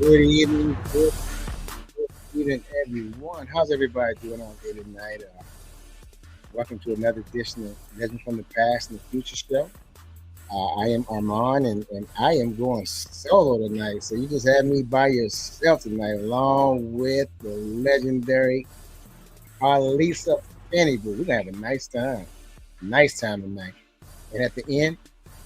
Good evening, everyone. How's everybody doing out there tonight? Welcome to another edition of Legend from the Past and the Future show. I am Armand, and I am going solo tonight. So you just had me by yourself tonight, along with the legendary Carlesa Finney. But we're gonna have a nice time tonight. And at the end,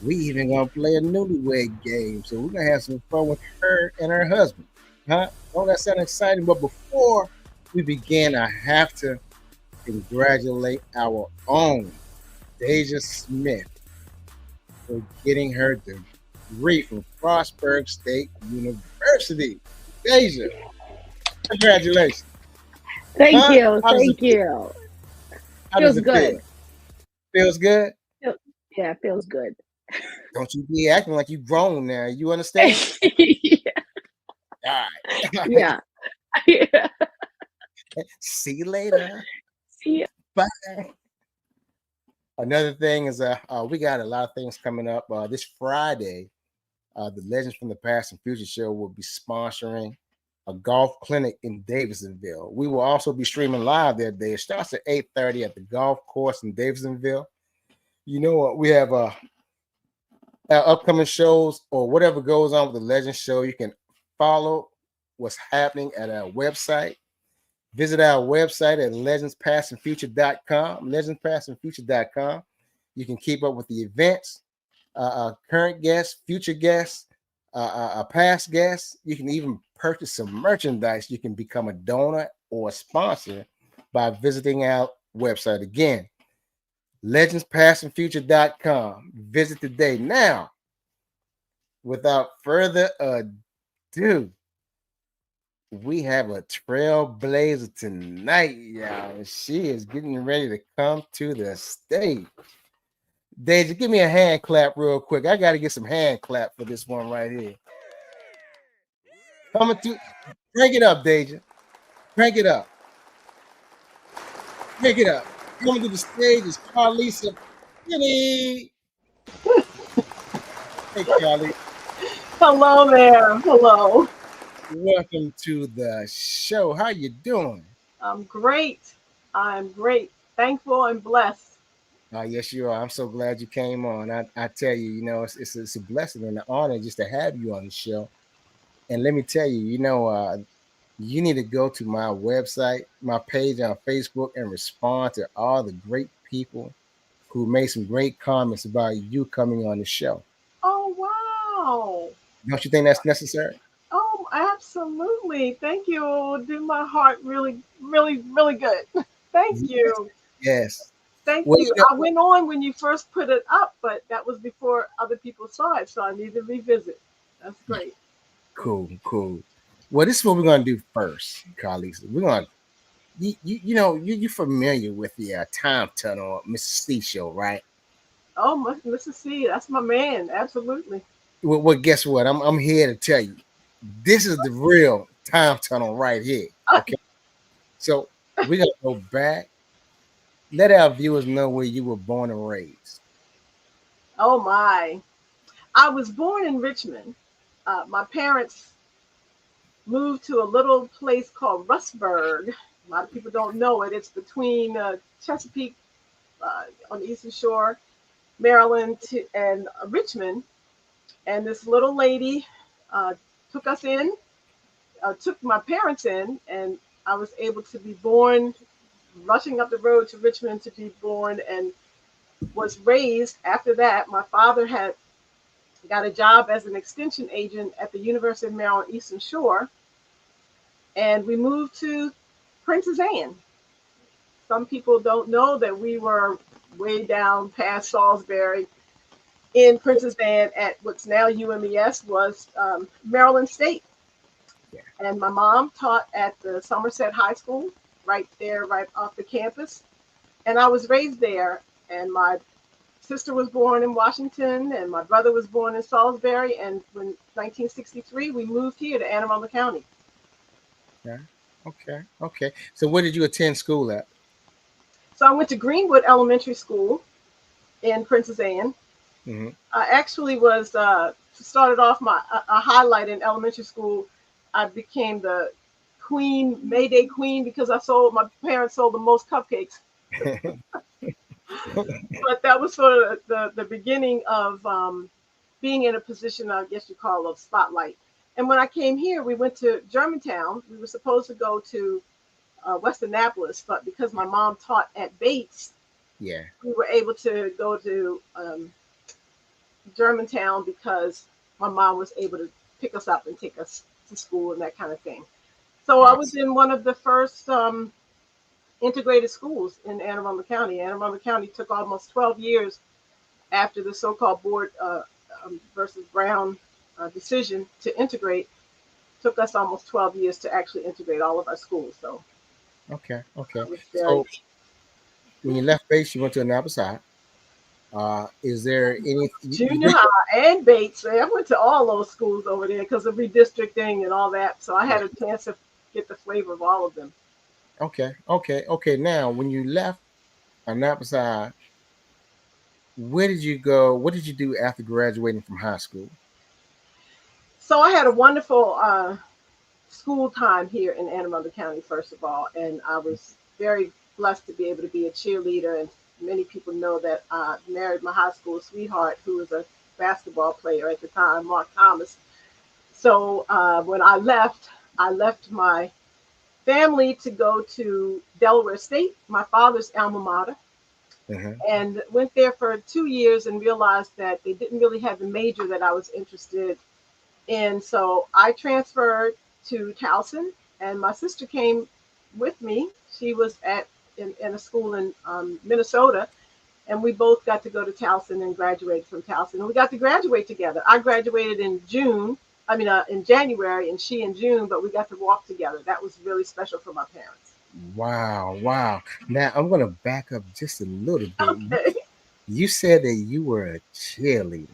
we even gonna play a Newlywed game. So we're gonna have some fun with her and her husband. Huh? Don't that sound exciting? But before we begin, I have to congratulate our own Deja Smith for getting her degree from Frostburg State University. Deja, congratulations. Thank Huh? you. How does it Thank feel? you. How does Feels it feel? good. Feels good? Feel- Yeah, feels good. Don't you be acting like you grown now. You understand? yeah. All right. Yeah. Yeah. See you later. See ya. Bye. Another thing is we got a lot of things coming up. This Friday, the Legends from the Past and Future show will be sponsoring a golf clinic in Davidsonville. We will also be streaming live that day. It starts at 8:30 at the golf course in Davidsonville. You know what? We have our upcoming shows or whatever goes on with the Legends show. You can follow what's happening at our website. Visit our website at legendspastandfuture.com, legendspastandfuture.com. You can keep up with the events, current guests, future guests, past guests. You can even purchase some merchandise. You can become a donor or a sponsor by visiting our website again, legendspastandfuture.com. Visit today. Now, without further ado, we have a trailblazer tonight, y'all. And she is getting ready to come to the stage. Deja, give me a hand clap real quick. I got to get some hand clap for this one right here. Coming to, crank it up, Deja. Crank it up. Crank it up. Coming to the stage is Carlesa Finney. Hey, Carly. Hello there. Hello. Welcome to the show. How you doing? I'm great. I'm great. Thankful and blessed. Yes, you are. I'm so glad you came on. I tell you, it's a blessing and an honor just to have you on the show. And let me tell you, you need to go to my website, my page on Facebook, and respond to all the great people who made some great comments about you coming on the show. Oh, wow. Don't you think that's necessary? Oh, absolutely. Thank you. It will do my heart really, really, really good. Thank Yes. you. Yes. Thank Well, you. I went on when you first put it up, but that was before other people saw it, so I need to revisit. That's great. cool. Well, this is what we're gonna do first, Carlisa. We're gonna you familiar with the time tunnel Mississippi show, right? Oh, Mr. C, that's my man. Absolutely. Well, guess what? I'm here to tell you. This is the real time tunnel right here. Okay. So we're gonna go back. Let our viewers know where you were born and raised. Oh, my. I was born in Richmond. My parents moved to a little place called Rustburg. A lot of people don't know it. It's between Chesapeake on the Eastern Shore, Maryland, and Richmond. And this little lady uh, took us in, took my parents in, and I was able to be born, rushing up the road to Richmond to be born, and was raised after that. My father had got a job as an extension agent at the University of Maryland Eastern Shore, and we moved to Princess Anne. Some people don't know that we were way down past Salisbury in Princess Anne at what's now UMES was Maryland State. Yeah. And my mom taught at the Somerset High School right there, right off the campus. And I was raised there. And my sister was born in Washington, and my brother was born in Salisbury. And in 1963, we moved here to Anne Arundel County. Yeah. Okay. So where did you attend school at? So I went to Greenwood Elementary School in Princess Anne. Mm-hmm. I actually was started off my a highlight in elementary school. I became the queen, Mayday queen, because my parents sold the most cupcakes. But that was sort of the beginning of being in a position, I guess you call, of spotlight. And when I came here, we went to Germantown. We were supposed to go to West Annapolis, but because my mom taught at Bates, Yeah. we were able to go to Germantown because my mom was able to pick us up and take us to school and that kind of thing. So I was Awesome. in one of the first integrated schools in Anne Arundel County. Anne Arundel County took almost 12 years after the so-called Board versus Brown decision to integrate. Took us almost 12 years to actually integrate all of our schools. So Okay. Okay. I was very So when you left base, you went to Annapolis High. Is there any? junior high and Bates. I went to all those schools over there because of redistricting and all that. So I had a chance to get the flavor of all of them. Okay. Okay. Okay. Now, when you left Annapolis High, where did you go? What did you do after graduating from high school? So I had a wonderful school time here in Anne Arundel County, first of all, and I was very blessed to be able to be a cheerleader. And many people know that I married my high school sweetheart, who was a basketball player at the time, Mark Thomas. So when I left my family to go to Delaware State, my father's alma mater, Uh-huh. and went there for 2 years and realized that they didn't really have the major that I was interested in. So I transferred to Towson, and my sister came with me. She was in a school in Minnesota, and we both got to go to Towson and graduate from Towson. And we got to graduate together. I graduated in in January, and she in June, but we got to walk together. That was really special for my parents. Wow. Wow. Now I'm going to back up just a little bit. Okay, You said that you were a cheerleader,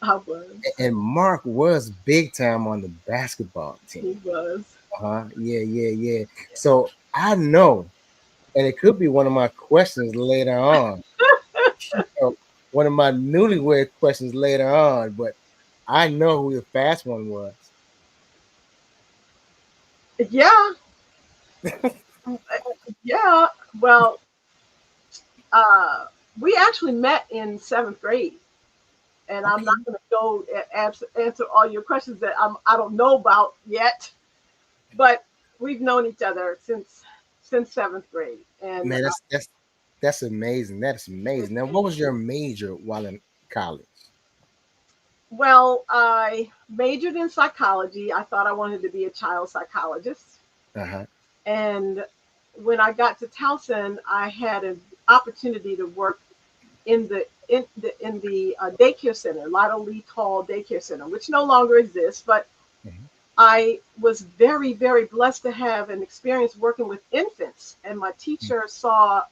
I was. and Mark was big time on the basketball He team. was. Uh-huh. Yeah. Yeah. Yeah. So I know, and it could be one of my questions later on. uh, One of my newlywed questions later on, but I know who the fast one was. Yeah, yeah. Well, uh, we actually met in seventh grade, and I'm Okay. not going to go answer all your questions that I don't know about yet. But we've known each other since seventh grade, and Man, that's amazing. That's amazing. Now, what was your major while in college? well, I majored in psychology. I thought I wanted to be a child psychologist, Uh-huh. and when I got to Towson, I had an opportunity to work in the daycare center, Lotto Lee Hall Daycare Center, which no longer exists. But Mhm. I was very, very blessed to have an experience working with infants, and my teacher saw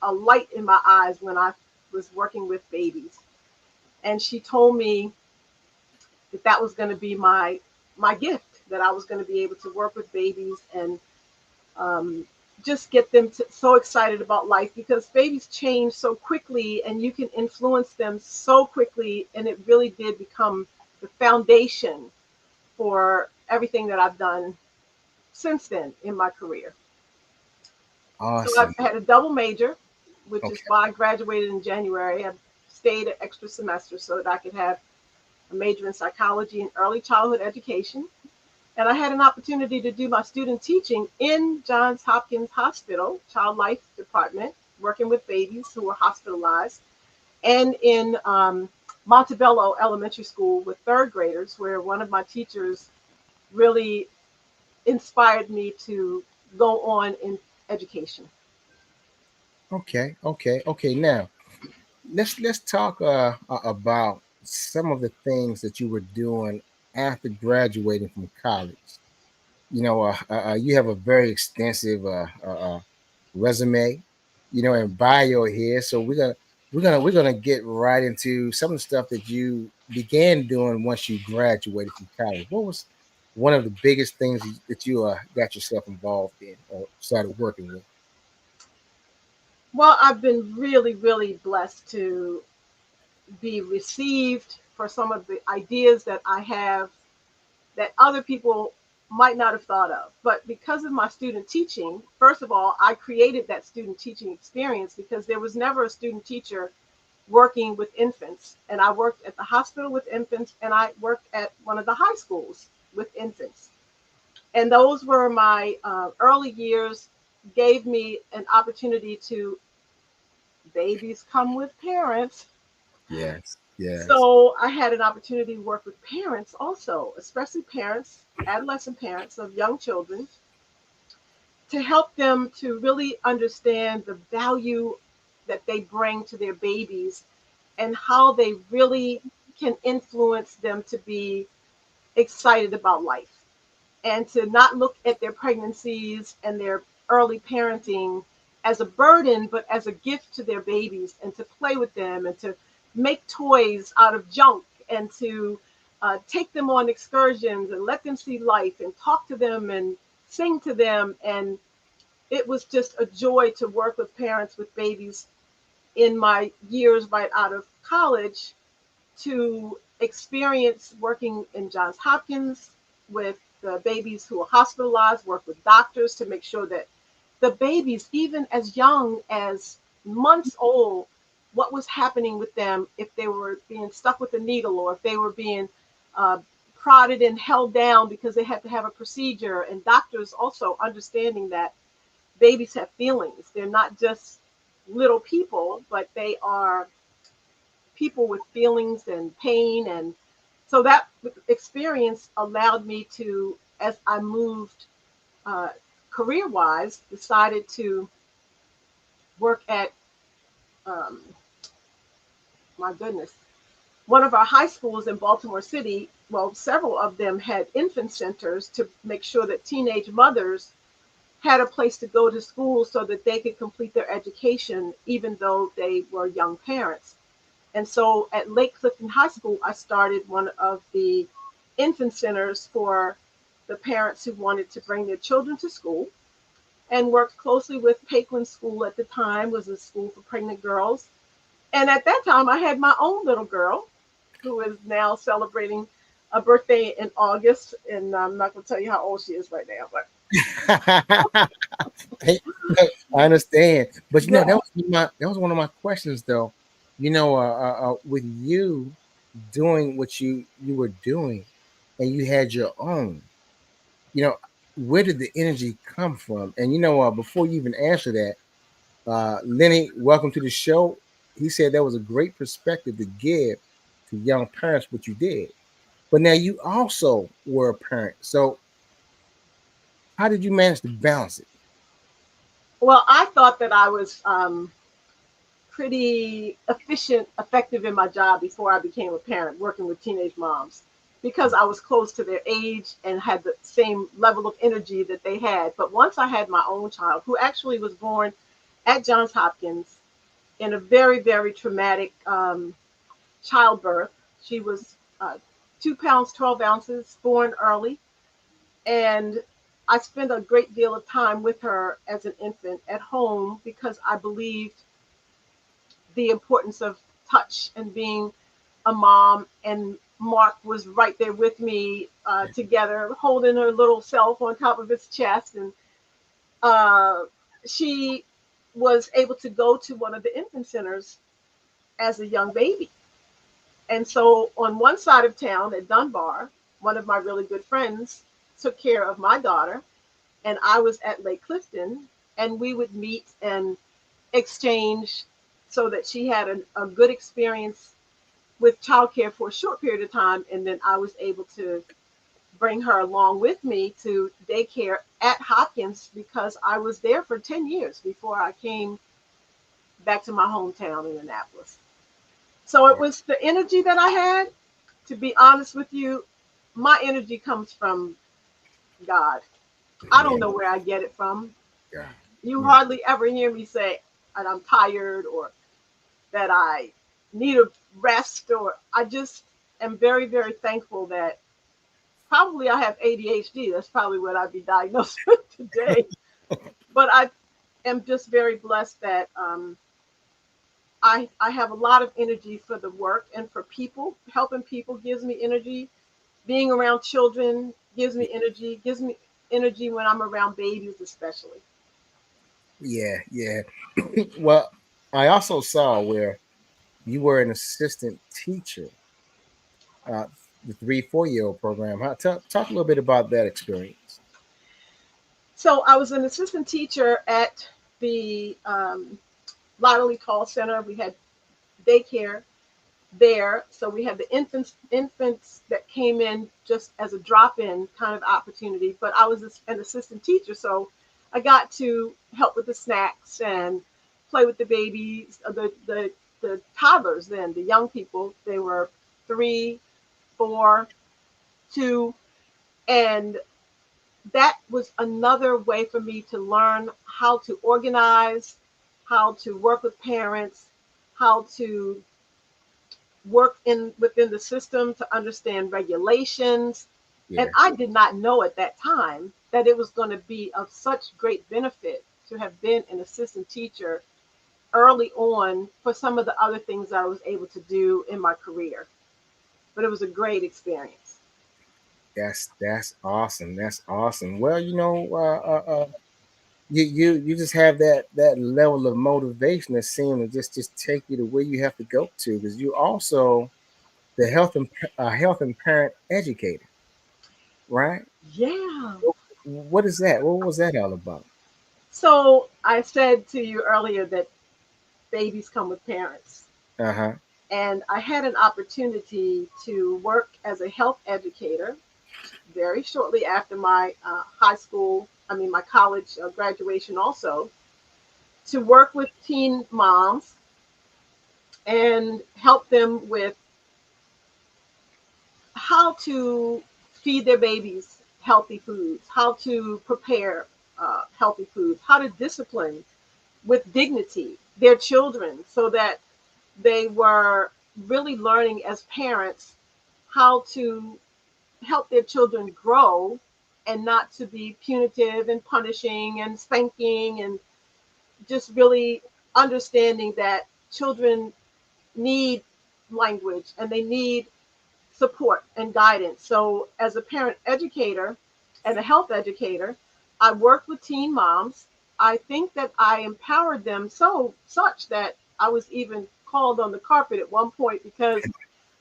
a light in my eyes when I was working with babies, and she told me that that was going to be my gift, that I was going to be able to work with babies and um, just get them so excited about life, because babies change so quickly and you can influence them so quickly. And it really did become the foundation for everything that I've done since then in my career. So I Awesome. had a double major, which is Okay. why I graduated in January. I stayed an extra semester so that I could have a major in psychology and early childhood education. And I had an opportunity to do my student teaching in Johns Hopkins Hospital, ChildLife Department, working with babies who were hospitalized, and in Montebello Elementary School with third graders, where one of my teachers really inspired me to go on in education. Okay. Okay. Okay. Now, let's talk about some of the things that you were doing after graduating from college. You have a very extensive resume, and bio here. So we're gonna get right into some of the stuff that you began doing once you graduated from college. What was one of the biggest things that you got yourself involved in or started working with? Well, I've been really, really blessed to be received for some of the ideas that I have that other people might not have thought of. But because of my student teaching, first of all, I created that student teaching experience because there was never a student teacher working with infants. And I worked at the hospital with infants, and I worked at one of the high schools with infants. And those were my early years, gave me an opportunity to, babies come with parents. Yes. Yes. So I had an opportunity to work with parents also, especially parents, adolescent parents of young children, to help them to really understand the value that they bring to their babies and how they really can influence them to be excited about life and to not look at their pregnancies and their early parenting as a burden, but as a gift to their babies, and to play with them and to make toys out of junk and to take them on excursions and let them see life and talk to them and sing to them. And it was just a joy to work with parents with babies in my years right out of college, to experience working in Johns Hopkins with the babies who are hospitalized, work with doctors to make sure that the babies, even as young as months old, what was happening with them, if they were being stuck with a needle or if they were being uh, prodded and held down because they had to have a procedure. And doctors also understanding that babies have feelings. They're not just little people, but they are people with feelings and pain. And so that experience allowed me to, as I moved uh, career-wise, decided to work at, um, my goodness, one of our high schools in Baltimore City. Well, several of them had infant centers to make sure that teenage mothers had a place to go to school so that they could complete their education, even though they were young parents. And so at Lake Clifton High School, I started one of the infant centers for the parents who wanted to bring their children to school, and worked closely with Pakeland School. At the time was a school for pregnant girls. And at that time, I had my own little girl who is now celebrating a birthday in August. And I'm not going to tell you how old she is right now, but I understand, but yeah. that was one of my questions, though. With you doing what you were doing, and you had your own, where did the energy come from? And before you even answer that, Lenny, welcome to the show. He said that was a great perspective to give to young parents what you did. But now you also were a parent, so how did you manage to balance it? Well, I thought that I was pretty efficient, effective in my job before I became a parent, working with teenage moms, because I was close to their age and had the same level of energy that they had. But once I had my own child, who actually was born at Johns Hopkins in a very, very traumatic childbirth. She was 2 pounds, 12 ounces, born early. And I spent a great deal of time with her as an infant at home because I believed the importance of touch and being a mom. And Mark was right there with me together, holding her little self on top of his chest. And uh, she was able to go to one of the infant centers as a young baby. And so on one side of town at Dunbar, one of my really good friends took care of my daughter, and I was at Lake Clifton, and we would meet and exchange so that she had a good experience with childcare for a short period of time. And then I was able to bring her along with me to daycare at Hopkins because I was there for 10 years before I came back to my hometown in Annapolis. So it was the energy that I had. To be honest with you, my energy comes from God. I don't Yeah, know where I get it from. yeah, You yeah. hardly ever hear me say that I'm tired or that I need a rest, or I just am very, very thankful that probably I have ADHD. That's probably what I'd be diagnosed with today. But I am just very blessed that I have a lot of energy for the work and for people. Helping people gives me energy. being around children gives me energy when I'm around babies, especially. Yeah, yeah. Well, I also saw where you were an assistant teacher, uh, the 3 4 year old program. Talk a little bit about that experience. So I was an assistant teacher at the Lottery Call Center. We had daycare there. So we had the infants that came in just as a drop-in kind of opportunity. But I was an assistant teacher, so I got to help with the snacks and play with the babies, the toddlers. Then the young people, they were 3, 4, 2, and that was another way for me to learn how to organize, how to work with parents, how to work in within the system to understand regulations. And Yeah, I did not know at that time that it was going to be of such great benefit to have been an assistant teacher early on for some of the other things that I was able to do in my career. But it was a great experience. that's awesome. That's awesome. Well, you just have that level of motivation that seems to just take you to where you have to go to, because you also the health and parent educator, right? Yeah. What is that? What was that all about? So I said to you earlier that babies come with parents. Uh huh. And I had an opportunity to work as a health educator very shortly after my my college graduation, also to work with teen moms and help them with how to feed their babies healthy foods, how to prepare healthy foods, how to discipline with dignity their children so that they were really learning as parents how to help their children grow and not to be punitive and punishing and spanking, and just really understanding that children need language and they need support and guidance. So as a parent educator and a health educator, I worked with teen moms. I think that I empowered them such that I was even called on the carpet at one point because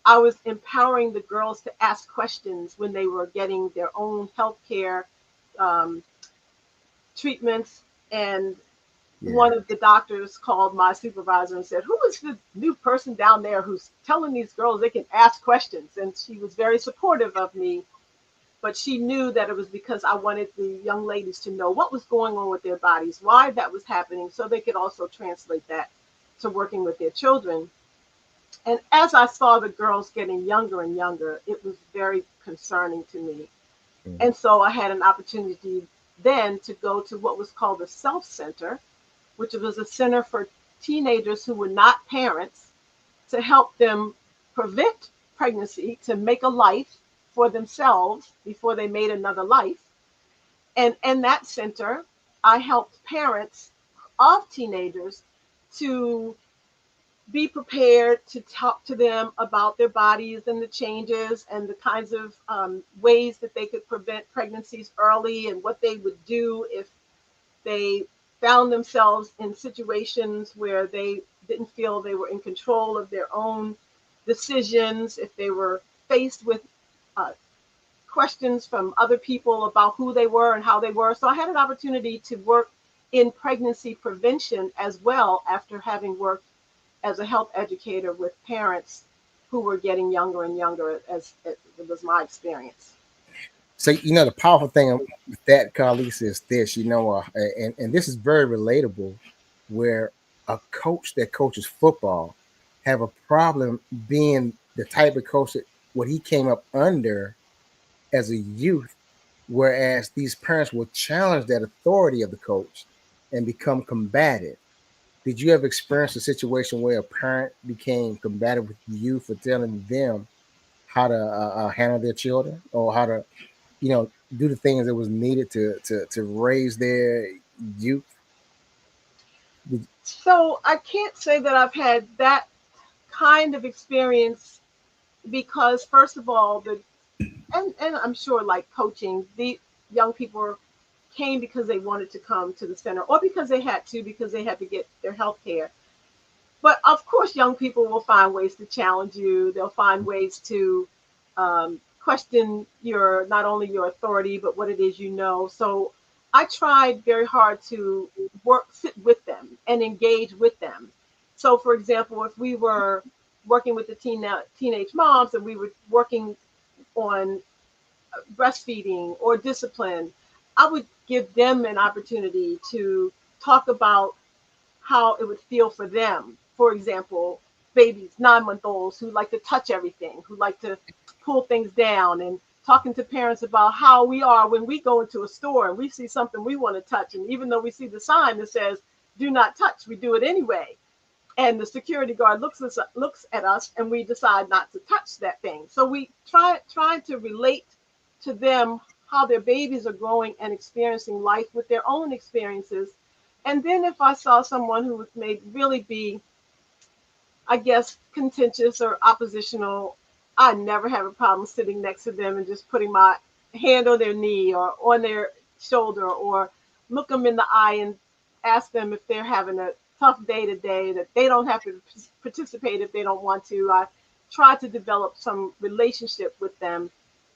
I was empowering the girls to ask questions when they were getting their own healthcare um, treatments. And Yeah. one of the doctors called my supervisor and said, "Who is the new person down there who's telling these girls they can ask questions?" And she was very supportive of me, but she knew that it was because I wanted the young ladies to know what was going on with their bodies, why that was happening, so they could also translate that to working with their children. And as I saw the girls getting younger and younger, it was very concerning to me. Mhm. And so I had an opportunity then to go to what was called the Self Center, which was a center for teenagers who were not parents, to help them prevent pregnancy, to make a life for themselves before they made another life. And in that center, I helped parents of teenagers to be prepared to talk to them about their bodies and the changes and the kinds of ways that they could prevent pregnancies early, and what they would do if they found themselves in situations where they didn't feel they were in control of their own decisions, if they were faced with uh, questions from other people about who they were and how they were. So I had an opportunity to work in pregnancy prevention as well, after having worked as a health educator with parents who were getting younger and younger, as it was my experience. So the powerful thing with that, Carlisa, is this. And this is very relatable, where a coach that coaches football have a problem being the type of coach that what he came up under as a youth, whereas these parents will challenge that authority of the coach and become combative. Did you ever experience a situation where a parent became combative with you for telling them how to handle their children, or how to do the things that was needed to raise their youth? So I can't say that I've had that kind of experience because, first of all, and I'm sure like coaching, the young people came because they wanted to come to the center or because they had to get their health care. But of course, young people will find ways to challenge you. They'll find ways to question your not only your authority, but what it is you know. So I tried very hard to sit with them and engage with them. So, for example, if we were working with the teenage moms and we were working on breastfeeding or discipline, I would give them an opportunity to talk about how it would feel for them. For example, babies, 9-month olds who like to touch everything, who like to pull things down, and talking to parents about how we are when we go into a store and we see something we want to touch. And even though we see the sign that says, do not touch, we do it anyway. And the security guard looks at us and we decide not to touch that thing. So we try to relate to them how their babies are growing and experiencing life with their own experiences. And then if I saw someone who was made really be, I guess, contentious or oppositional, I never have a problem sitting next to them and just putting my hand on their knee or on their shoulder, or look them in the eye and ask them if they're having a tough day today, that they don't have to participate if they don't want to. I try to develop some relationship with them.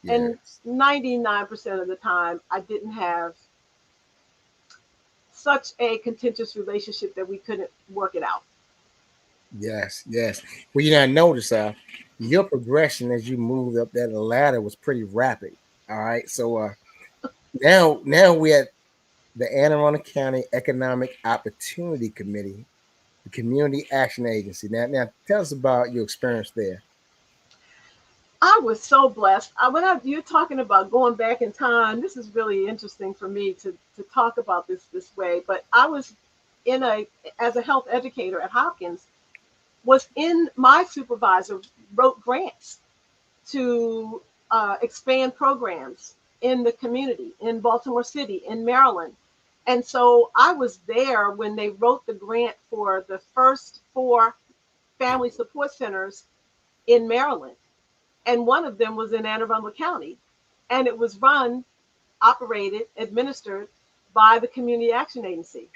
And Yes. 99% of the time, I didn't have such a contentious relationship that we couldn't work it out. Yes, yes. Well, you know, I noticed your progression as you moved up that ladder was pretty rapid. All right. So now we're at the Anne Arundel County Economic Opportunity Committee, the Community Action Agency. Now tell us about your experience there. I was so blessed. You're talking about going back in time, this is really interesting for me to talk about this way. But I was in as a health educator at Hopkins, was in my supervisor wrote grants to expand programs in the community in Baltimore City, in Maryland. And so I was there when they wrote the grant for the first 4 family support centers in Maryland. And one of them was in Anne Arundel County. And it was run, operated, administered by the Community Action Agency.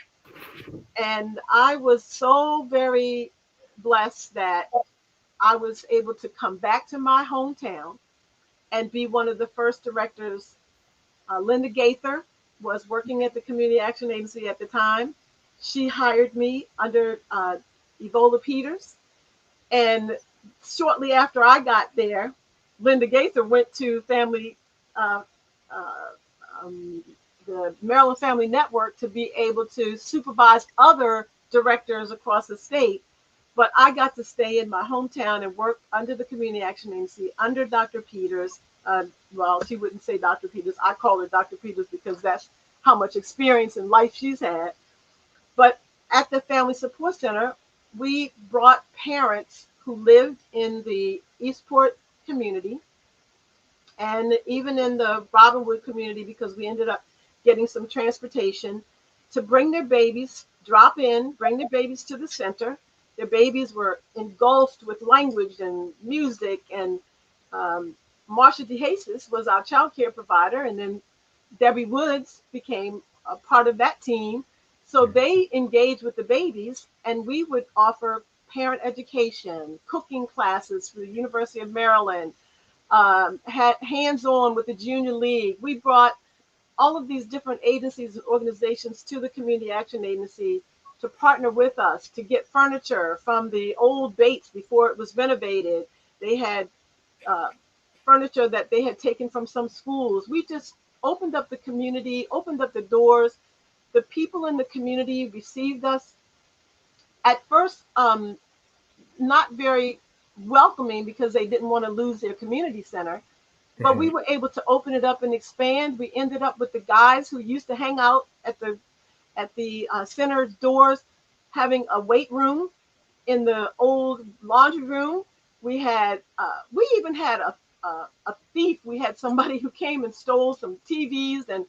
And I was so very blessed that I was able to come back to my hometown and be one of the first directors. Linda Gaither was working at the Community Action Agency at the time. She hired me under Evola Peters. And shortly after I got there, Linda Gaither went to uh, uh, um, the Maryland Family Network to be able to supervise other directors across the state. But I got to stay in my hometown and work under the Community Action Agency, under Dr. Peters. Well, she wouldn't say Dr. Peters. I call her Dr. Peters because that's how much experience in life she's had. But at the Family Support Center, we brought parents who lived in the Eastport community and even in the Robinwood community, because we ended up getting some transportation to bring their babies, drop in, bring their babies to the center. Their babies were engulfed with language and music, and Marsha DeJesus was our child care provider, and then Debbie Woods became a part of that team. So they engaged with the babies, and we would offer parent education, cooking classes for the University of Maryland, had hands-on with the Junior League. We brought all of these different agencies and organizations to the Community Action Agency to partner with us to get furniture from the old Bates before it was renovated. They had uh, furniture that they had taken from some schools. We just opened up the community, opened up the doors. The people in the community received us at first, not very welcoming because they didn't want to lose their community center. But we Mhm. were able to open it up and expand. We ended up with the guys who used to hang out at the center doors, having a weight room in the old laundry room. We even had a thief. We had somebody who came and stole some TVs, and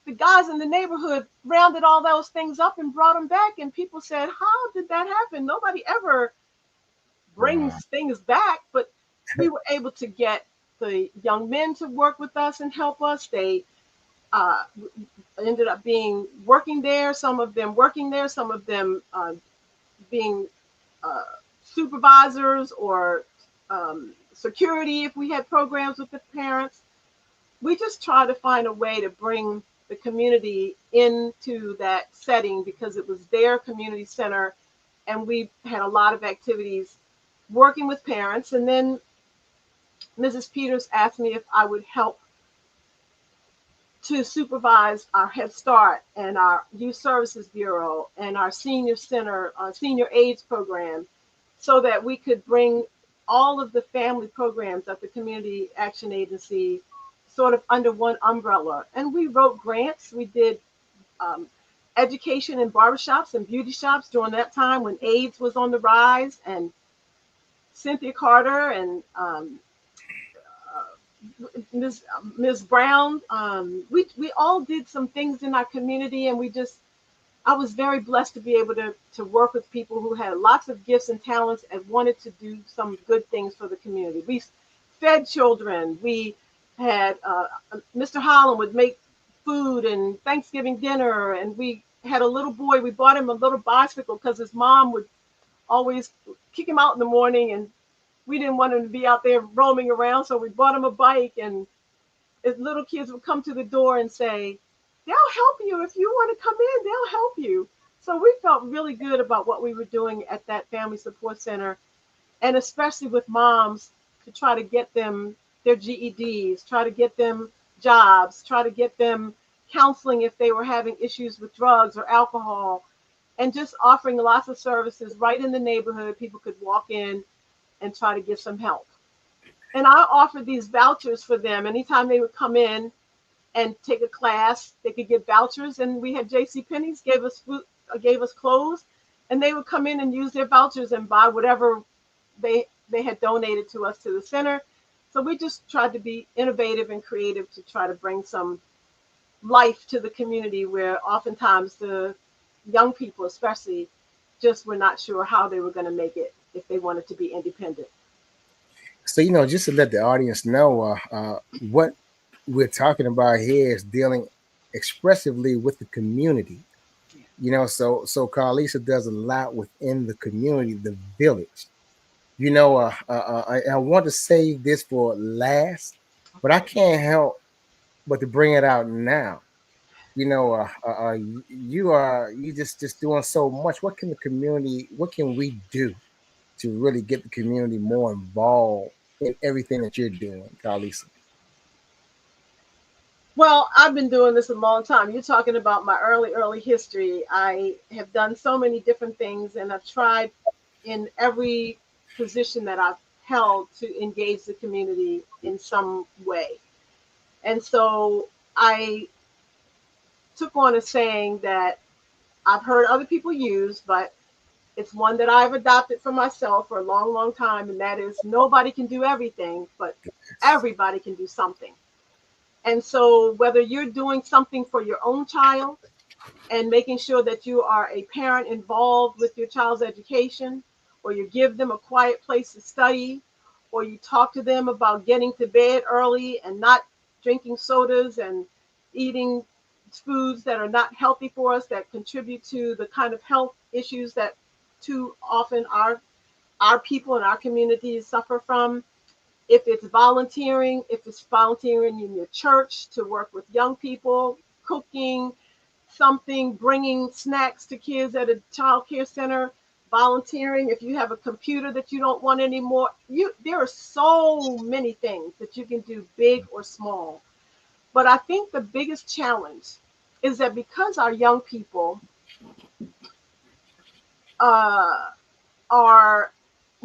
the guys in the neighborhood rounded all those things up and brought them back. And people said, "How did that happen? Nobody ever Wow. brings things back." But we were able to get the young men to work with us and help us. They uh, ended up working there. Some of them working there. Some of them being uh, supervisors or security if we had programs with the parents. We just try to find a way to bring the community into that setting because it was their community center, and we had a lot of activities working with parents. And then Mrs. Peters asked me if I would help to supervise our Head Start and our Youth Services Bureau and our Senior Center, Senior AIDS program, so that we could bring all of the family programs at the Community Action Agency sort of under one umbrella. And we wrote grants. We did education in barbershops and beauty shops during that time when AIDS was on the rise. And Cynthia Carter and Ms. Brown, we all did some things in our community, and I was very blessed to be able to work with people who had lots of gifts and talents and wanted to do some good things for the community. We fed children. We had Mr. Holland would make food and Thanksgiving dinner, and we had a little boy. We bought him a little bicycle because his mom would always kick him out in the morning, and we didn't want him to be out there roaming around, so we bought him a bike. And his little kids would come to the door and say, they'll help you. If you want to come in, they'll help you. So we felt really good about what we were doing at that family support center, and especially with moms, to try to get them their GEDs, try to get them jobs, try to get them counseling if they were having issues with drugs or alcohol, and just offering lots of services right in the neighborhood. People could walk in and try to get some help. And I offered these vouchers for them. Anytime they would come in and take a class, they could get vouchers. And we had J.C. Penney's gave us food, gave us clothes, and they would come in and use their vouchers and buy whatever they had donated to us to the center. So we just tried to be innovative and creative to try to bring some life to the community, where oftentimes the young people especially just were not sure how they were going to make it if they wanted to be independent. So, just to let the audience know, what we're talking about here is dealing expressively with the community. So Carlesa does a lot within the community, the village. I want to save this for last, but I can't help but to bring it out now. You just doing so much. What can we do to really get the community more involved in everything that you're doing, Carlesa? Well, I've been doing this a long time. You're talking about my early history. I have done so many different things, and I've tried in every position that I've held to engage the community in some way. And so I took on a saying that I've heard other people use, but it's one that I've adopted for myself for a long, long time. And that is, nobody can do everything, but everybody can do something. And so whether you're doing something for your own child and making sure that you are a parent involved with your child's education, or you give them a quiet place to study, or you talk to them about getting to bed early and not drinking sodas and eating foods that are not healthy for us, that contribute to the kind of health issues that too often our people in our communities suffer from. If it's volunteering in your church to work with young people, cooking something, bringing snacks to kids at a child care center, volunteering. If you have a computer that you don't want anymore, there are so many things that you can do, big or small. But I think the biggest challenge is that because our young people are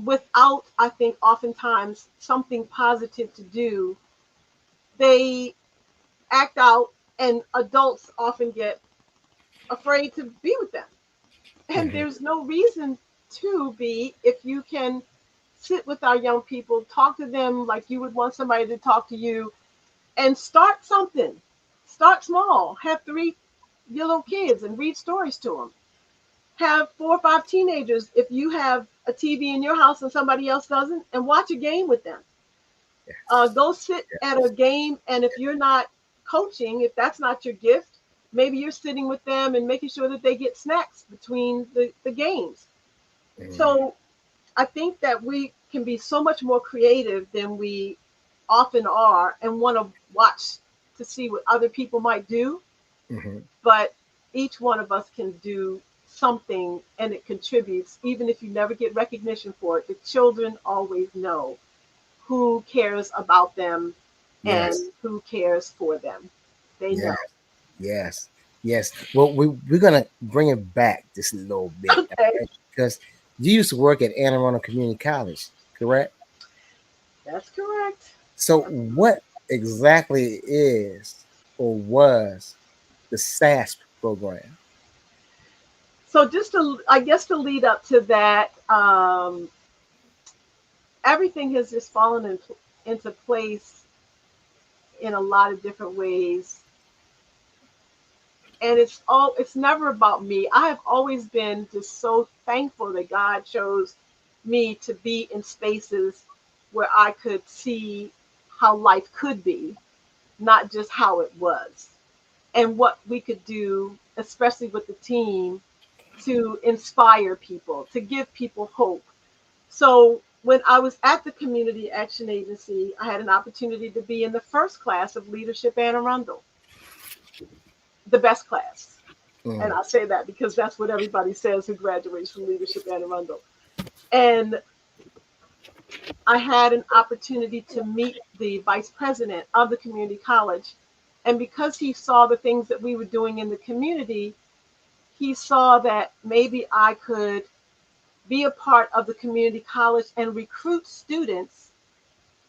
without, I think, oftentimes something positive to do, they act out, and adults often get afraid to be with them. And there's no reason to be, if you can sit with our young people, talk to them like you would want somebody to talk to you, and start something. Start small. Have 3 little kids and read stories to them. Have 4 or 5 teenagers, if you have a TV in your house and somebody else doesn't, and watch a game with them. Yes. Go sit at a game, and if you're not coaching, if that's not your gift, maybe you're sitting with them and making sure that they get snacks between the games. Mm, So I think that we can be so much more creative than we often are and want to watch to see what other people might do. mhm. But each one of us can do something and it contributes, even if you never get recognition for it. The children always know who cares about them and Yes. who cares for them. They Yes. know. Yes. Yes. Well, we're gonna bring it back just a little bit, Okay, okay? Because you used to work at Anne Arundel Community College, correct? that's correct. So, what exactly is or was the SASP program? So just to, I guess to lead up to that, everything has just fallen into place in a lot of different ways. And it's never about me. I have always been just so thankful that God chose me to be in spaces where I could see how life could be, not just how it was, and what we could do, especially with the team, to inspire people, to give people hope. So when I was at the Community Action Agency, I had an opportunity to be in the first class of Leadership Anne Arundel, the best class. And Mm, I say that because that's what everybody says who graduates from Leadership Anne Arundel. And I had an opportunity to meet the vice president of the community college. And because he saw the things that we were doing in the community, he saw that maybe I could be a part of the community college and recruit students,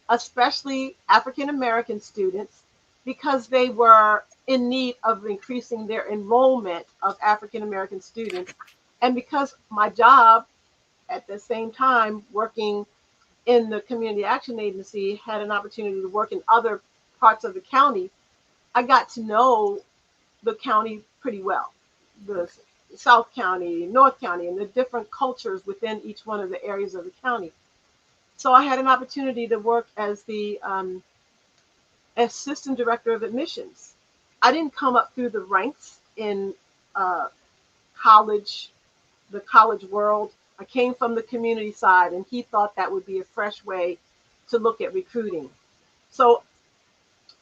especially African American students, because they were in need of increasing their enrollment of African American students. And because my job at the same time working in the Community Action Agency had an opportunity to work in other parts of the county, I got to know the county pretty well. The South County, North County, and the different cultures within each one of the areas of the county. So I had an opportunity to work as the assistant director of admissions. I didn't come up through the ranks in uh, college, the college world. I came from the community side, and he thought that would be a fresh way to look at recruiting. So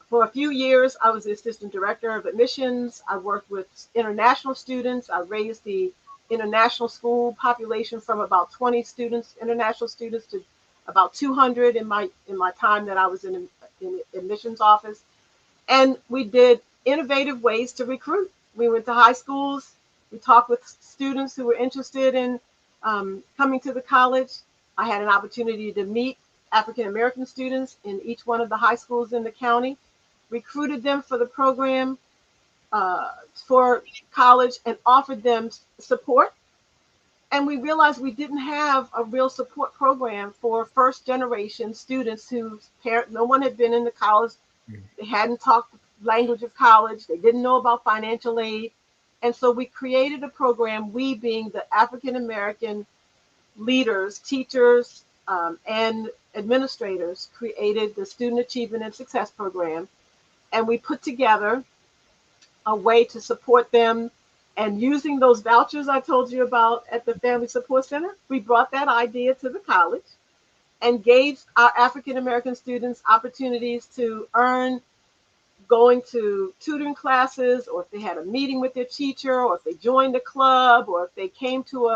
for a few years, I was the assistant director of admissions. I worked with international students. I raised the international school population from about 20 students, international students, to about 200 in my time that I was in admissions office. And we did innovative ways to recruit. We went to high schools. We talked with students who were interested in coming to the college. I had an opportunity to meet African American students in each one of the high schools in the county, recruited them for the program, for college, and offered them support. And we realized we didn't have a real support program for first generation students whose parent, no one had been in the college. mm, They hadn't talked the language of college. They didn't know about financial aid. And so we created a program, we being the African American leaders, teachers, and administrators, created the Student Achievement and Success Program. And we put together a way to support them. And using those vouchers I told you about at the Family Support Center, we brought that idea to the college and gave our African American students opportunities to earn going to tutoring classes, or if they had a meeting with their teacher, or if they joined a club, or if they came to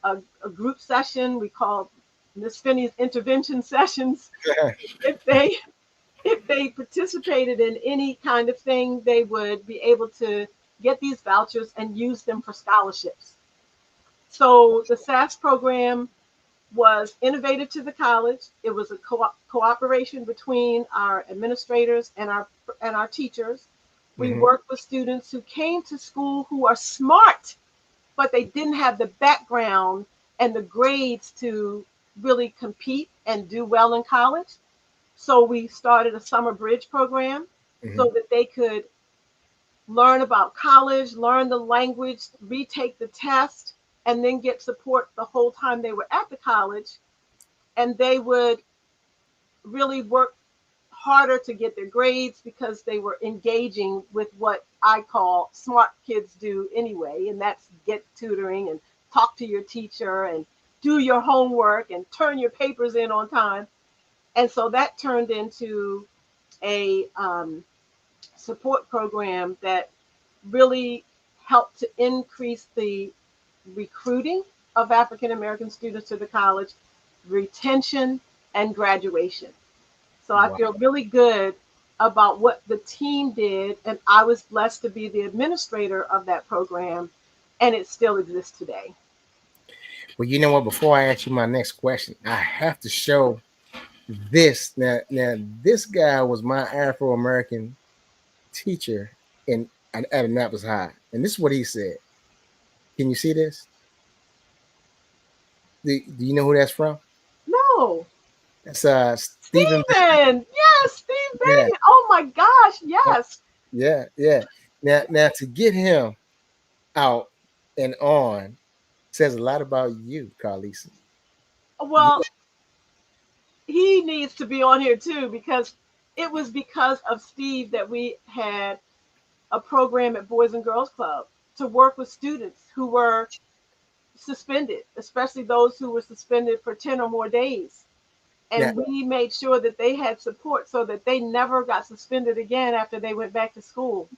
a group session we call Miss Finney's intervention sessions. If they if they participated in any kind of thing, they would be able to get these vouchers and use them for scholarships. So the SAS program was innovative to the college. It was a cooperation between our administrators and our teachers. We mhm. worked with students who came to school who are smart, but they didn't have the background and the grades to really compete and do well in college. So we started a summer bridge program so Mhm. that they could learn about college, learn the language, retake the test, and then get support the whole time they were at the college. And they would really work harder to get their grades because they were engaging with what I call smart kids do anyway, and that's get tutoring and talk to your teacher and do your homework and turn your papers in on time. And so that turned into a support program that really helped to increase the recruiting of African American students to the college, retention, and graduation. So I feel really good about what the team did, and I was blessed to be the administrator of that program, and it still exists today. Well, you know what? Before I ask you my next question, I have to show this. Now this guy was my Afro American teacher at Annapolis High, and this is what he said. Can you see this? Do you know who that's from? No. That's Stephen. Yes, Steve Yeah. Bain. Oh my gosh, yes. Yeah. Now to get him out and on says a lot about you, Carlesa. Well, he needs to be on here too, because it was because of Steve that we had a program at Boys and Girls Club to work with students who were suspended, especially those who were suspended for 10 or more days. And we made sure that they had support so that they never got suspended again after they went back to school.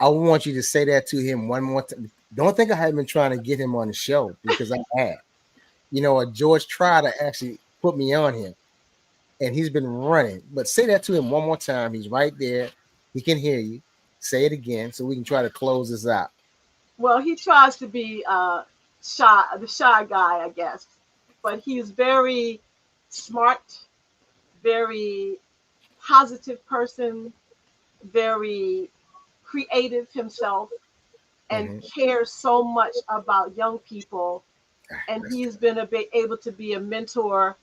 I want you to say that to him one more time. Don't think I haven't been trying to get him on the show, because I have. You know, George tried to actually put me on him, and he's been running. But say that to him one more time. He's right there. He can hear you. Say it again so we can try to close this out. Well, he tries to be the shy guy, I guess. But he's very smart, very positive person, very creative himself, and cares so much about young people. And he's been able to be a mentor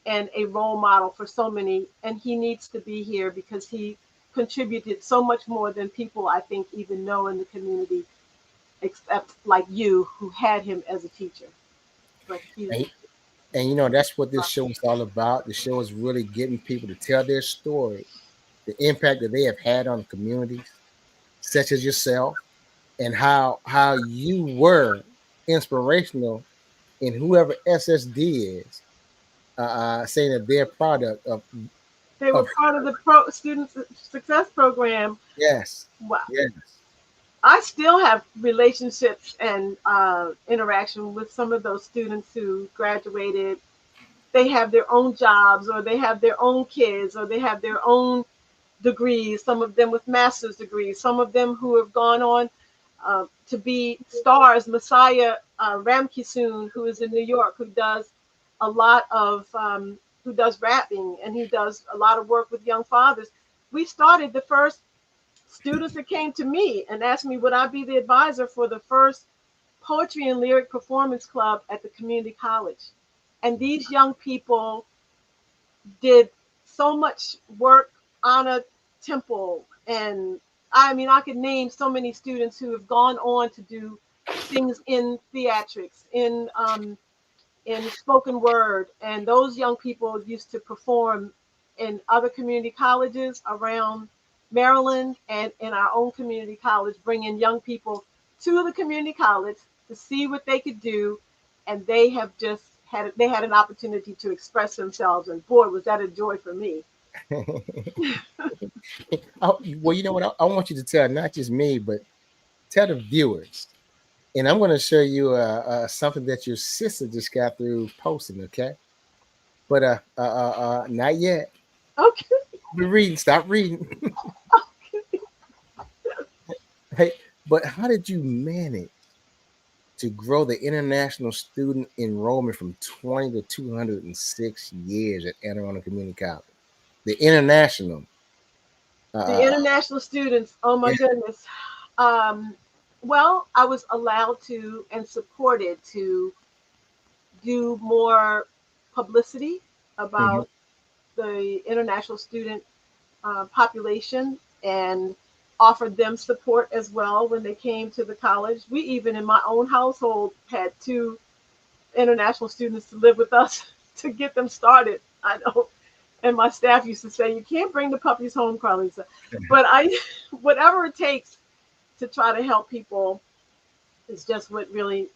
and a role model for so many. And he needs to be here because he contributed so much more than people, I think, even know in the community, except like you, who had him as a teacher. But and you know, that's what this show is all about. The show is really getting people to tell their story, the impact that they have had on communities, such as yourself, and how you were inspirational in whoever SSD is, saying that they're product of. They were part of the student success program. Yes. Wow. Yes. I still have relationships and interaction with some of those students who graduated. They have their own jobs, or they have their own kids, or they have their own degrees, some of them with master's degrees, some of them who have gone on to be stars. Messiah Ramkisoon, who is in New York, who does a lot of, who does rapping, and he does a lot of work with young fathers. We started the first students that came to me and asked me, would I be the advisor for the first poetry and lyric performance club at the community college? And these young people did so much work. Anna Temple, and I mean, I could name so many students who have gone on to do things in theatrics, in spoken word, and those young people used to perform in other community colleges around Maryland and in our own community college, bringing young people to the community college to see what they could do, and they have just had an opportunity to express themselves, and boy, was that a joy for me. Well, you know what? I want you to tell not just me, but tell the viewers. And I'm going to show you something that your sister just got through posting, okay? But not yet. Okay. Stop reading. Okay. Hey, but how did you manage to grow the international student enrollment from 20 to 206 years at Anne Arundel Community College? The international. The international students, oh my goodness. Well, I was allowed to and supported to do more publicity about the international student population, and offered them support as well when they came to the college. We even in my own household had 2 international students to live with us to get them started. I know. And my staff used to say, "You can't bring the puppies home, Carlesa." But whatever it takes to try to help people is just what really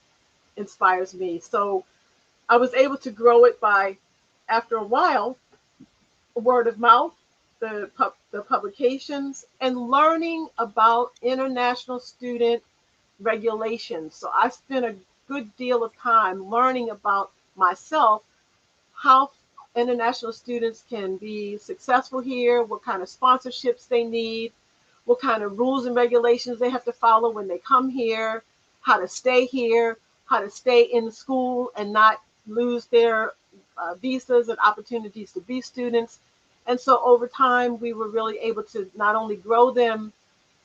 inspires me. So I was able to grow it by, after a while, word of mouth, the publications, and learning about international student regulations. So I spent a good deal of time learning about myself, how international students can be successful here, what kind of sponsorships they need, what kind of rules and regulations they have to follow when they come here, how to stay here, how to stay in school and not lose their visas and opportunities to be students. And so over time, we were really able to not only grow them,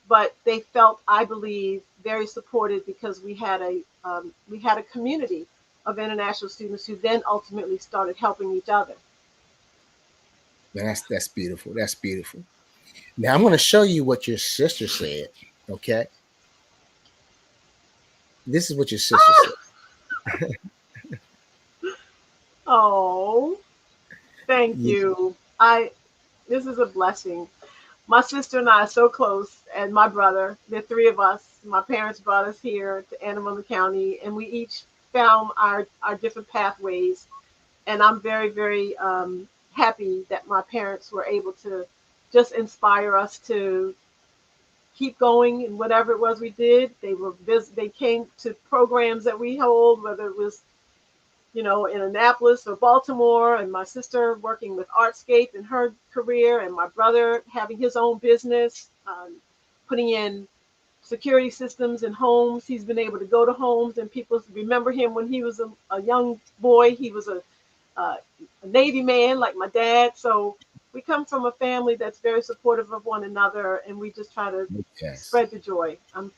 but they felt, I believe, very supported because we had a community of international students who then ultimately started helping each other. That's beautiful. That's beautiful. Now I'm going to show you what your sister said. Okay. This is what your sister said. Oh, thank you. This is a blessing. My sister and I are so close, and my brother. The three of us. My parents brought us here to Anne Arundel County, and we each found our different pathways. And I'm very, very happy that my parents were able to just inspire us to keep going in whatever it was we did. They came to programs that we hold, whether it was, in Annapolis or Baltimore, and my sister working with Artscape in her career, and my brother having his own business, putting in security systems in homes. He's been able to go to homes, and people remember him when he was a young boy. He was a Navy man like my dad. So we come from a family that's very supportive of one another, and we just try to spread the joy. I'm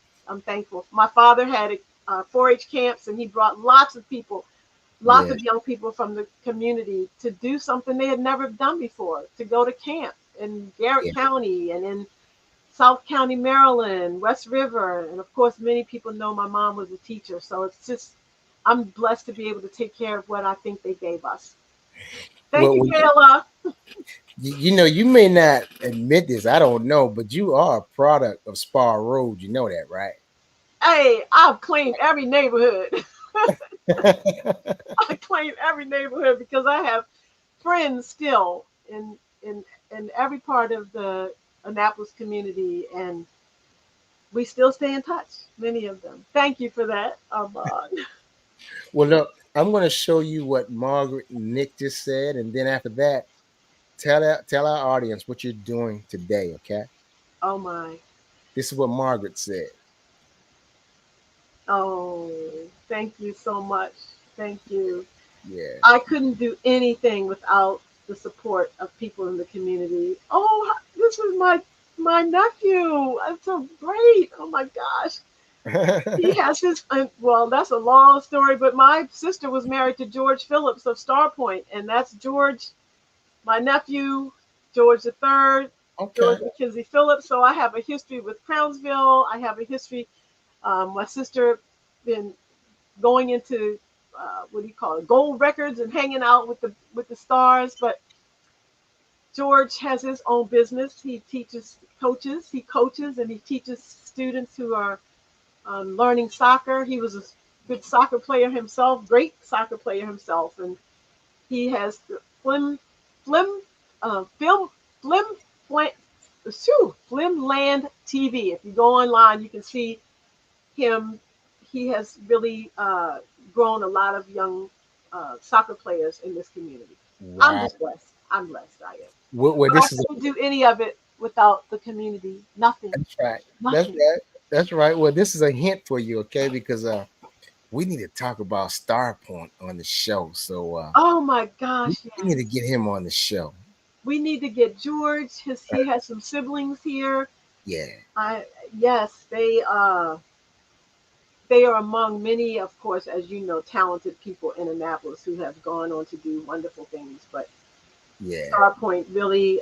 thankful. My father had 4-H camps, and he brought lots of people. Lots of young people from the community to do something they had never done before, to go to camp in Garrett County and in South County, Maryland, West River. And of course, many people know my mom was a teacher. So it's just, I'm blessed to be able to take care of what I think they gave us. Thank you, Kayla. You may not admit this, I don't know, but you are a product of Spar Road. You know that, right? Hey, I've claimed every neighborhood. I claim every neighborhood because I have friends still in every part of the Annapolis community, and we still stay in touch, many of them. Thank you for that, Armand. Well, look, I'm going to show you what Margaret and Nick just said, and then after that, tell our audience what you're doing today, okay? Oh, my. This is what Margaret said. Oh, thank you so much. Thank you. Yeah. I couldn't do anything without the support of people in the community. Oh, this is my nephew. That's so great. Oh my gosh. He has his, well, that's a long story, but my sister was married to George Phillips of Star Point, and that's George, my nephew, George III, George McKenzie Phillips. So I have a history with Crownsville. I have a history. My sister been going into what do you call it, gold records and hanging out with the stars. But George has his own business. He coaches, and he teaches students who are learning soccer. He was a good soccer player himself, great soccer player himself, and he has Flimland TV. If you go online, you can see him. He has really grown a lot of young soccer players in this community. Wow. I'm just blessed. I'm blessed. I am. Well, I couldn't do any of it without the community. Nothing. That's right. Nothing. That's right. Well, this is a hint for you, okay? Because we need to talk about Star Point on the show. So oh my gosh, we need to get him on the show. We need to get George. He has some siblings here. Yeah. Yes, they are among many, of course, as you know, talented people in Annapolis who have gone on to do wonderful things. But Star Point really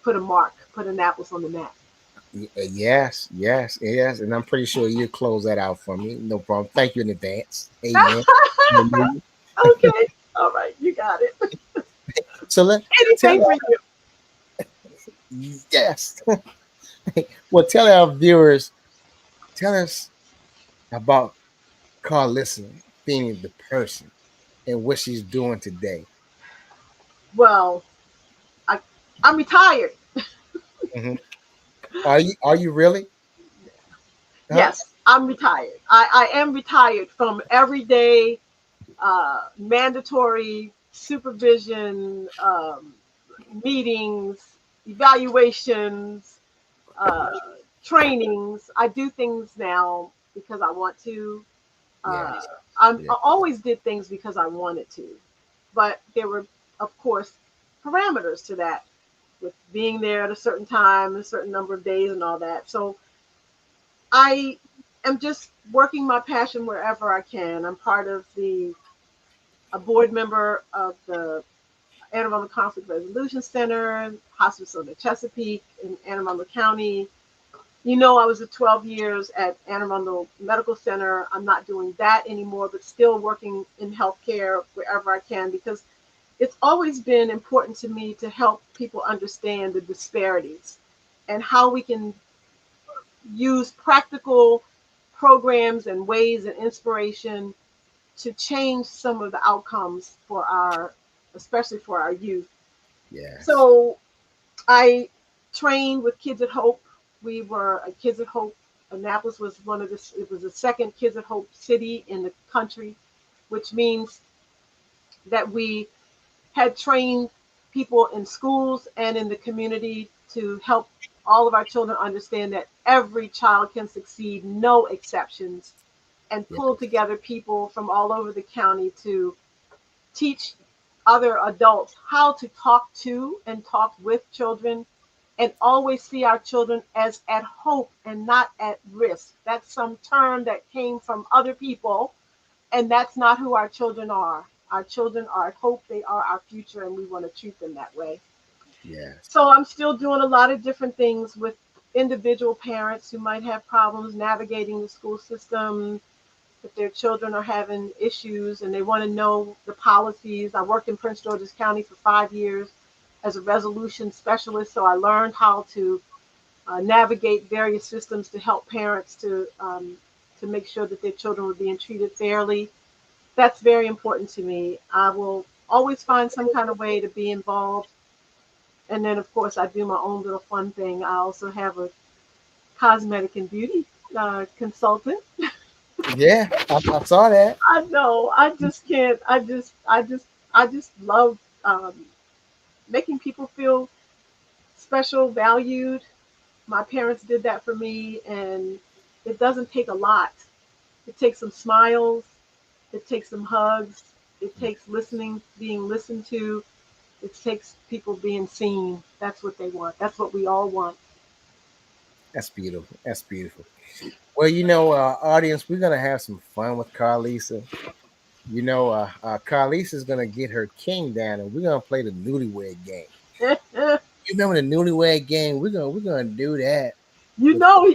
put Annapolis on the map. Yes. And I'm pretty sure you'll close that out for me. No problem. Thank you in advance. Amen. Okay. All right. You got it. So Anything tell for you. yes. Well, tell our viewers, tell us about Carlesa Finney, the person, and what she's doing today. Well, I'm retired. Hmm. Are you really? Huh? Yes, I'm retired. I am retired from everyday mandatory supervision, meetings, evaluations, uh, trainings. I do things now because I want to. Uh, Yes. I always did things because I wanted to, but there were, of course, parameters to that with being there at a certain time, a certain number of days, and all that. So I am just working my passion wherever I can. I'm part of a board member of the Anne Arundel Conflict Resolution Center, Hospice of the Chesapeake in Anne Arundel County. You know, I was at 12 years at Anne Arundel Medical Center. I'm not doing that anymore, but still working in healthcare wherever I can because it's always been important to me to help people understand the disparities and how we can use practical programs and ways and inspiration to change some of the outcomes for especially for our youth. Yes. So I trained with Kids at Hope. We were a Kids at Hope. Annapolis was it was the second Kids at Hope city in the country, which means that we had trained people in schools and in the community to help all of our children understand that every child can succeed, no exceptions, and Yes. pull together people from all over the county to teach other adults how to talk to and talk with children and always see our children as at hope and not at risk. That's some term that came from other people, and that's not who our children are. Our children are at hope, they are our future, and we want to treat them that way. Yes. So I'm still doing a lot of different things with individual parents who might have problems navigating the school system, if their children are having issues and they want to know the policies. I worked in Prince George's County for 5 years as a resolution specialist, so I learned how to navigate various systems to help parents to make sure that their children were being treated fairly. That's very important to me. I will always find some kind of way to be involved. And then, of course, I do my own little fun thing. I also have a cosmetic and beauty consultant. Yeah. I saw that. I know. I just can't. I just love making people feel special, valued. My parents did that for me, and it doesn't take a lot. It takes some smiles. It takes some hugs. It takes listening, being listened to. It takes people being seen. That's what they want. That's what we all want. That's beautiful. That's beautiful. Well, audience, we're gonna have some fun with Carlesa. Carlisa's gonna get her king down, and we're gonna play the Newlywed game. You remember the Newlywed game? We're gonna do that. You know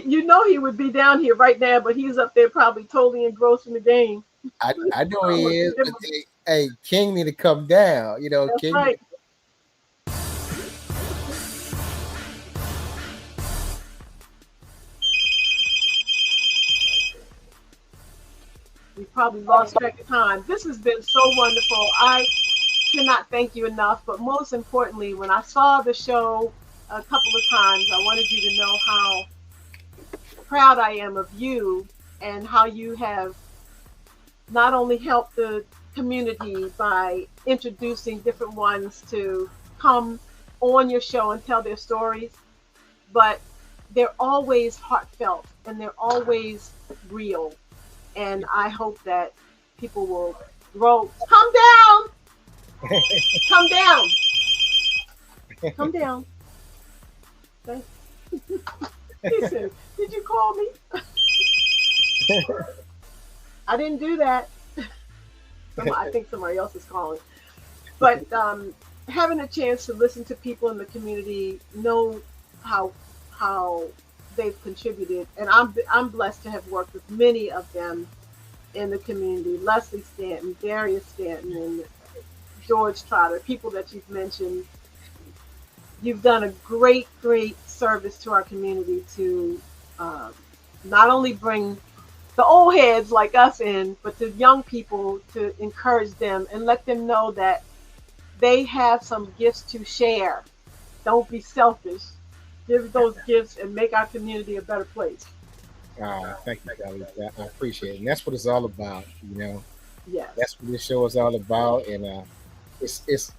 he would be down here right now, but he's up there probably totally engrossed in the game. I know he is, but hey, King need to come down. That's King. right. We probably lost track of time. This has been so wonderful. I cannot thank you enough. But most importantly, when I saw the show a couple of times, I wanted you to know how proud I am of you and how you have not only helped the community by introducing different ones to come on your show and tell their stories, but they're always heartfelt and they're always real. And I hope that people will grow. Come down, come down, come down. Okay. He said, "Did you call me?" I didn't do that. I think somebody else is calling. But having a chance to listen to people in the community, know how they've contributed, and I'm blessed to have worked with many of them in the community. Leslie Stanton, Darius Stanton, and George Trotter, people that you've mentioned. You've done a great, great service to our community to not only bring the old heads like us in, but to young people to encourage them and let them know that they have some gifts to share. Don't be selfish. Give those gifts and make our community a better place. Thank you, Carlesa. I appreciate it. And that's what it's all about, you know. Yes. That's what this show is all about. And it's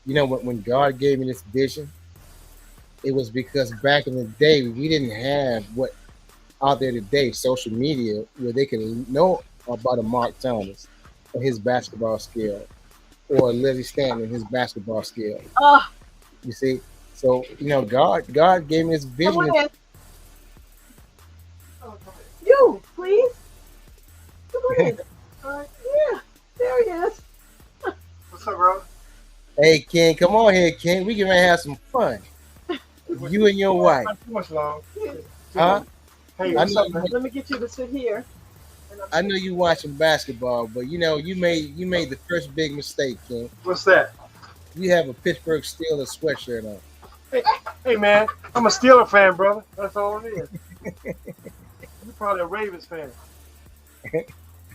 you know, when God gave me this vision, it was because back in the day we didn't have what out there today, social media, where they can know about a Mark Thomas and his basketball skill, or Leslie Stanton and his basketball skill. Ah, You see, so you know, God gave me this come vision. on in. You, please. Come on in. Yeah, there he is. What's up, bro? Hey, Ken, come on here, Ken. We can have some fun. You and your wife, Not too much long. huh? Hey, I what's know, up, man? Let me get you to sit here. I know you watching basketball, but you know you made the first big mistake, Ken. What's that? You have a Pittsburgh Steelers sweatshirt on. Hey, man, I'm a Steeler fan, brother. That's all it is. You're probably a Ravens fan.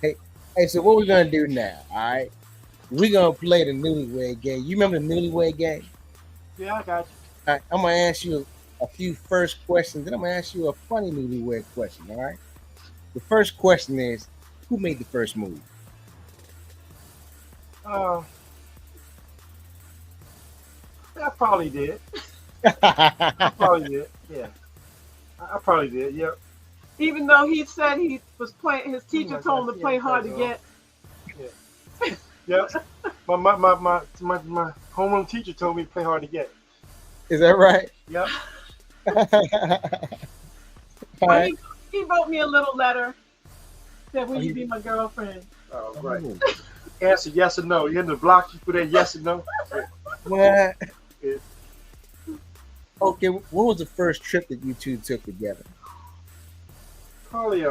Hey, so what we're gonna do now? All right, we're gonna play the Newlywed game. You remember the Newlywed game? Yeah, I got you. All right, I'm gonna ask you a few first questions, then I'm gonna ask you a funny Newlywed question. All right. The first question is, who made the first move? I probably did. I probably did. Yeah. I probably did. Yep. Even though he said he was playing, his teacher told him to play hard to get. Yep. My homeroom teacher told me to play hard to get. Is that right? Yep. All right. He wrote me a little letter. Said, "Will you be my girlfriend?" Oh, right. Answer yes or no. You in the block, you put in yes or no. What? Yeah. Okay, what was the first trip that you two took together? Probably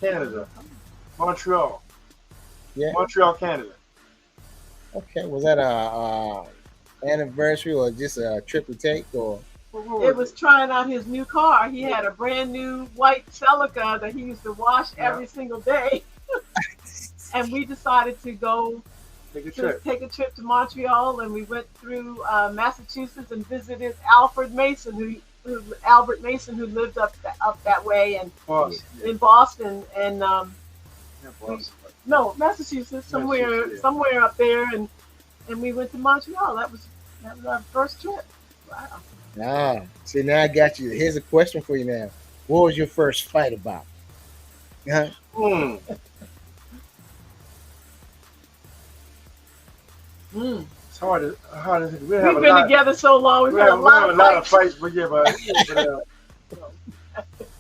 Canada. Montreal. Yeah. Montreal, Canada. Okay, was that a anniversary or just a trip to take, or? It was trying out his new car. He had a brand new white Celica that he used to wash every single day. And we decided to go Take a trip. to Montreal, and we went through Massachusetts and visited Albert Mason, who lived up that way, and Boston. in Boston, and Yeah, Boston. no, Massachusetts, somewhere up there, and we went to Montreal. That was our first trip. Wow. Ah, see, now I got you. Here's a question for you now. What was your first fight about? Huh? It's hard to we have We've a been lot, together so long. We've we had have, a we have lot a of lot of fights. fights,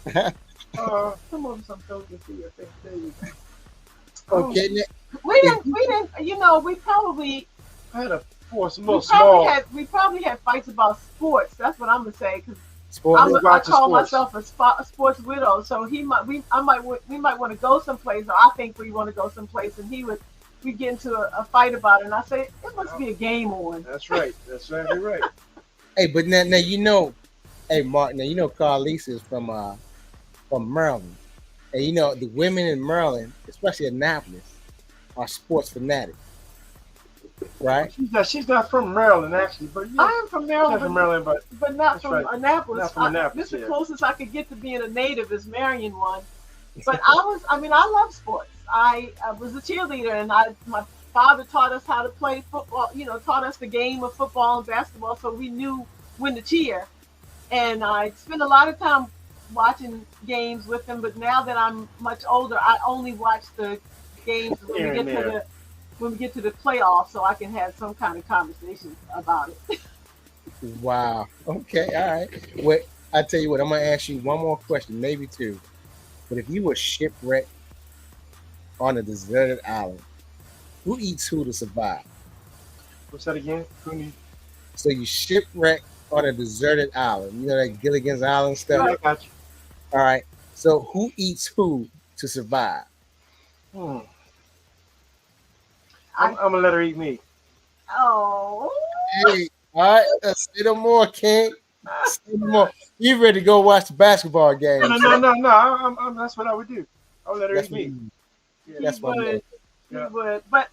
but Come on, some folks can see your face. There you go. Okay, We didn't. You know, we probably I had a force a little small. we probably had fights about sports. That's what I'm gonna say, because sports. I call sports. myself a sports widow. So we might want to go someplace, or I think we want to go someplace, and we get into a fight about it, and I say it must be a game on. That's right. That's exactly right. Hey, but now you know, hey Mark, now you know Carlesa is from Maryland, and you know the women in Maryland, especially Annapolis, are sports fanatics, right? She's not from Maryland actually, but yeah, I am from she's Maryland, from Maryland, but but not That's from right. Annapolis. Not from Annapolis, This is the yeah. closest I could get to being a native is marrying one. But I love sports. I was a cheerleader, and my father taught us how to play football. You know, taught us the game of football and basketball, so we knew when to cheer. And I spent a lot of time watching games with him. But now that I'm much older, I only watch the games when we get to the playoffs, so I can have some kind of conversation about it. Wow. Okay. All right. Well, I tell you what, I'm gonna ask you one more question, maybe two. But if you were shipwrecked on a deserted island, who eats who to survive? what's that again? So you shipwrecked on a deserted island. You know that Gilligan's Island stuff. I got you. All right. So who eats who to survive? I'm gonna let her eat me. Oh. Hey, all right, say no more, King. Say no more. You ready to go watch the basketball game? No. That's what I would do. I would let her That's eat what me. you- Yeah. He That's my man. would. He Yeah. would. But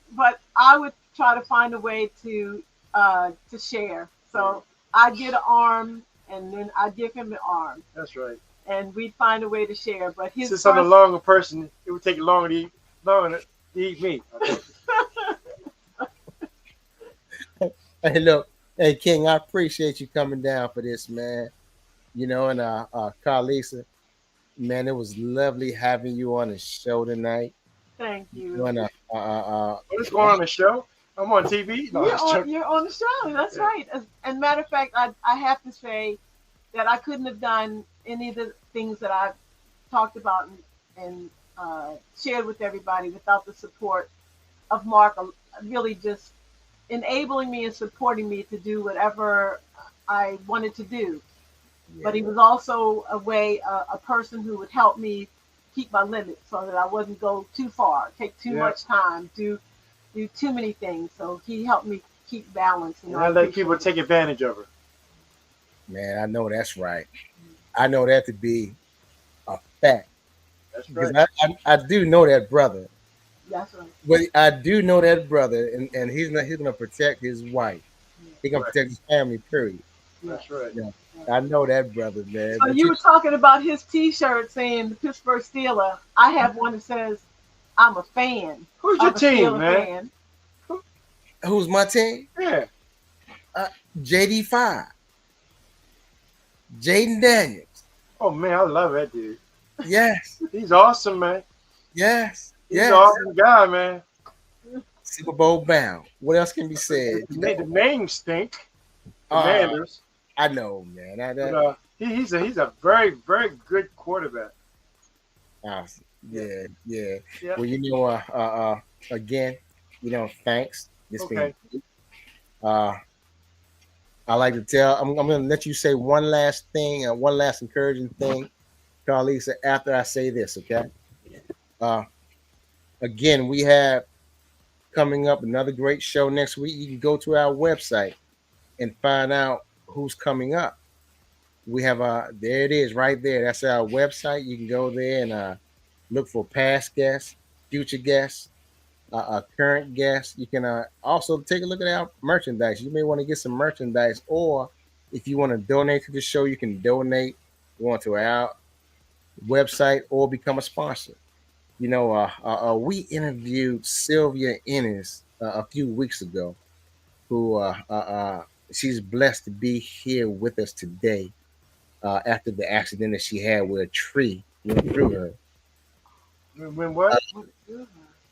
I would try to find a way to share. So I get an arm, and then I give him an arm, That's right. and we'd find a way to share. But his Since I'm a first, longer person, it would take longer to eat me. Okay. Hey, look, hey, King, I appreciate you coming down for this, man. You know, and Carlesa, man, it was lovely having you on the show tonight. thank You you. and What's going on the show? I'm on TV. No, You're on the show. That's Yeah. right. And matter of fact, I have to say that I couldn't have done any of the things that I've talked about and shared with everybody without the support of Mark. Really just enabling me and supporting me to do whatever I wanted to do. But he was also a person who would help me keep my limits so that I wouldn't go too far, take too much time, do too many things. So he helped me keep balance. And I let people take advantage of her. man, I know that's right. I know that to be a fact. That's Because right. I do know that brother. That's right. But I do know that brother, and he's gonna protect his wife. He's gonna Right. protect his family, period. That's right. Yeah. I know that brother, man. So But you were talking about his T-shirt saying the Pittsburgh Steeler. I have one that says, "I'm a fan." Who's your I'm a team, Steeler man? fan. who's my team? Yeah. JD5. Jaden Daniels. Oh man, I love that dude. Yes. He's awesome, man. Yes. He's Yes. an awesome guy, man. Super Bowl bound. What else can be said? The names stink. Uh, Commanders. I know, man. But, he's a very, very good quarterback. Yeah. Yeah. Well, you know, again, you know, thanks. This Okay. being, I like to tell. I'm going to let you say one last thing, one last encouraging thing, Carlesa. After I say this, okay? Again, we have coming up another great show next week. You can go to our website and find out who's coming up. We have there it is right there. That's our website. You can go there and look for past guests, future guests, current guests. You can also take a look at our merchandise. You may want to get some merchandise, or if you want to donate to the show, you can donate. Go onto our website or become a sponsor. You know, we interviewed Sylvia Ennis a few weeks ago, who she's blessed to be here with us today after the accident that she had where a tree went through her. When what?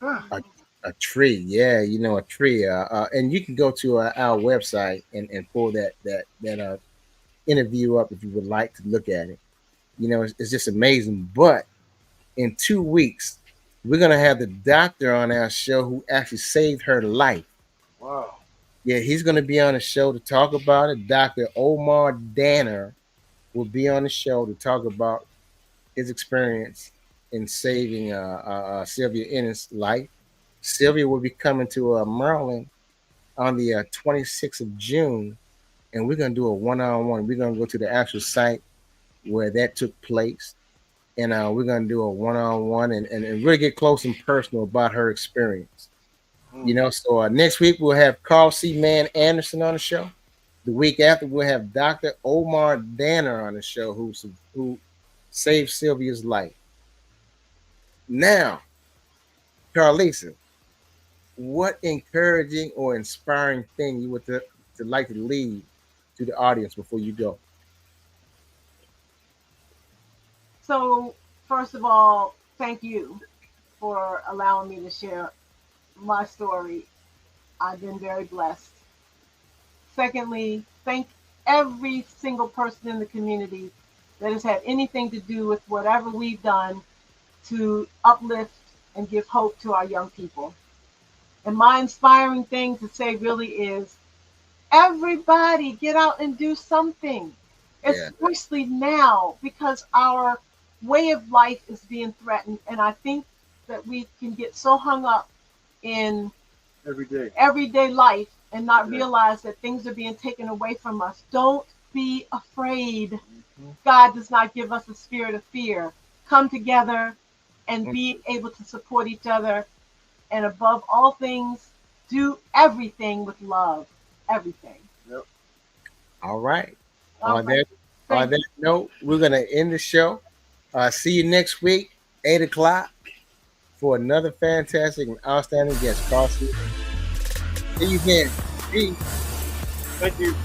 A tree, yeah, you know, a tree. And you can go to our website and pull that interview up if you would like to look at it. You know, it's just amazing. But in 2 weeks, we're gonna have the doctor on our show who actually saved her life. Wow. Yeah, he's gonna be on the show to talk about it. Dr. Omar Danner will be on the show to talk about his experience in saving Sylvia Ennis' life. Sylvia will be coming to Maryland on the 26th of June, and we're gonna do a one-on-one. We're gonna go to the actual site where that took place, and we're gonna do a one-on-one and really get close and personal about her experience. You know, so next week we'll have Carl C. Mann Anderson on the show. The week after we'll have Dr. Omar Danner on the show, who saved Sylvia's life. Now, Carlesa, what encouraging or inspiring thing you would to like to leave to the audience before you go? So, first of all, thank you for allowing me to share my story. I've been very blessed. Secondly, thank every single person in the community that has had anything to do with whatever we've done to uplift and give hope to our young people. And my inspiring thing to say really is everybody get out and do something, especially now, because our way of life is being threatened. And I think that we can get so hung up in Every day everyday life and not realize that things are being taken away from us. Don't be afraid. God does not give us a spirit of fear. Come together and be able to support each other. And above all things, do everything with love. Everything. Yep. All right. All On right. that note, we're going to end the show. See you next week, 8 o'clock, for another fantastic and outstanding guest. See you then. Peace. Thank you.